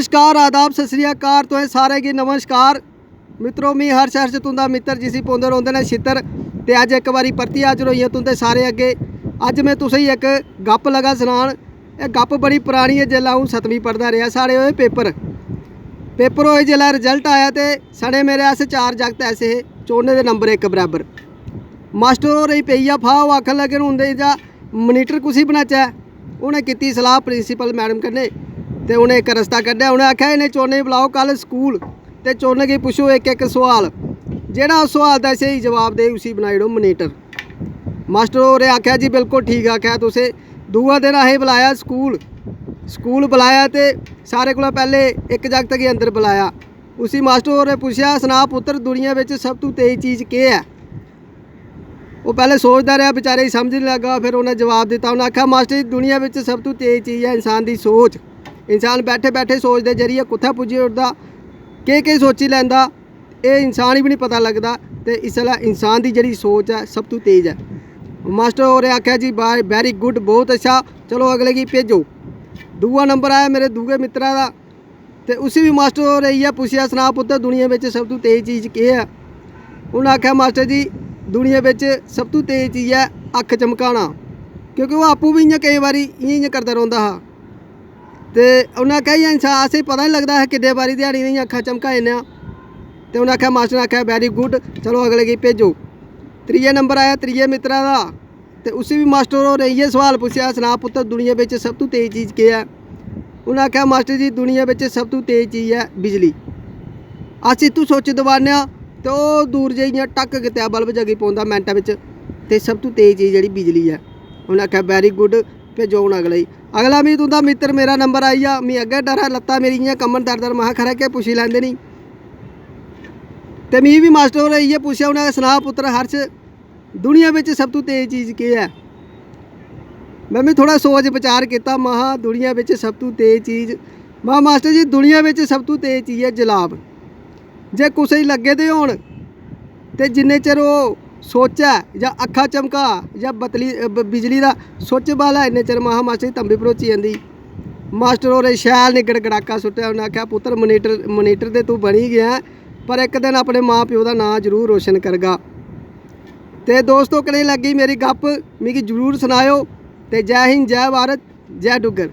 नमस्कार आदाब सत श्री अकाल तो सारे की नमस्कार मित्रों। मैं हर शहर से तुंदा मित्र जिसी पौंदे रोंदे ने छित्र ते अज एक बारी परती हाजिर होई तुंदे सारे अगे। अज मैं तुसें एक गप लगा सुनान। ये गप बड़ी पुरानी है। जिसलै अऊं 7वीं पढ़दा रहा साढ़े होए पेपर होए जिसलै रिजल्ट आया तो सने मेरे आस 4 जागत ऐसे हे चौने दे नंबर एक बराबर। मास्टर होरें पेई आ फा ओह् आखन लगे हुंदे जा मनीटर कुसी बनाचै। उ'नें कीती सलाह प्रिंसीपल मैडम कन्नै ते उ'नें एक रस्ता कड्ढेआ। उ'नें आखेआ इ'नें चौने गी बुलाओ कल स्कूल ते चौने गी पुच्छो एक एक सवाल, जेह्ड़ा उस सवाल दा स्हेई जवाब दे उसी बनाई ओड़ो मनीटर। मास्टर होरें आखेआ जी बिल्कुल ठीक आखेआ तुसें। दूआ दिन असें बुलाया स्कूल बुलाया ते सारे कोला पैह्ले एक जागत गी अंदर बुलाया। उसी मास्टर होरें पुच्छेआ सना पुत्तर दुनिया बिच सब तों तेज चीज़ केह् है। वो पहले सोचता रहा बेचारे ही समझ नहीं लगा। फिर उन्हें जवाब दिता। उन्हें आखा मास्टर जी दुनिया में सब तो तेज चीज़ है इंसान की सोच। इंसान बैठे बैठे सोच के जरिए कुत्थै पुज्जी उठदा केह् सोची लैंदा ये इंसान ही भी नहीं पता लगता। तो इसलिए इंसान की जिहड़ी सोच है सब तो तेज है। मास्टर होरें आख्या जी वेरी गुड बहुत अच्छा चलो अगले की भेजो। दूआ नंबर आया मेरे दूए मित्रा का तो उसी भी मास्टर होरें इ'यै पुच्छेआ सना पुत्तर दुनिया में सब तो तेज चीज़ केह् है। उन्हें आख्या मास्टर जी दुनिया बिच सब तो तेज चीज़ है अख चमकाना, क्योंकि वह आपूँ भी इ'यां कई बारी इ'यां करता रौंहदा हा। तो उन्हें आख्या इंसान असें पता नहीं लगता है किन्ने बारी दिहाड़ी दियां अक्खां चमकाई ने। तो उन्हें आख्या मास्टर ने आख्या वेरी गुड चलो अगले गी भेजो। त्रीए नंबर आया त्रीए मित्रा का तो उसी भी मास्टर होरें इ'यै सवाल पुच्छेआ सना पुत्तर दुनिया बिच सब तो तेज चीज़ केह् है। उन्हें आख्या मास्टर जी दुनिया बिच सब तो तेज चीज़ है बिजली। अस इत्थूं सोची दबाने तो दूर जाइए टक कित्या बल्ब जगी पौंदा मिंटां बिच। ते सब तो तेज चीज़ जिहड़ी बिजली है। उन्हें आख्या वेरी गुड भेजो हूँ अगले ही। अगला मी तुंदा मित्र मेरा नंबर आई गया। मैं अग्गें डरा लत्तां मेरी इ'यां कम्मन दर महा खरा के पुच्छी लैंदे नहीं। ते मी भी मास्टर होरें इ'यै पुच्छेआ। उ'नें सना पुत्तर हर्ष दुनिया बिच सब तो तेज चीज़ केह् है। मैं भी थोड़ा सोच विचार किया महा दुनिया बिच सब तो तेज चीज़ महा मास्टर जी दुनिया बिच सब तो तेज चीज़ है जलाब। जे कुसै गी लग्गे दे होन ते जिन्ने चिर ओह् सोचै जां अक्खां चमका जां बिजली का सुच बाला इन्ने चिर महा मास्टर जी तंबी भरोची जंदी। मास्टर होरें शैल निग्गड़ गड़ाका सुट्टेआ। उन्हें आख्या पुत्तर मनीटर ते तू बनी गया पर एक दिन अपने माँ प्यो का नां जरूर रोशन करगा। तो दोस्तों कनेही लगी मेरी गप मिगी जरूर सुनाओ। तो जय हिंद जय भारत जय डुग्गर।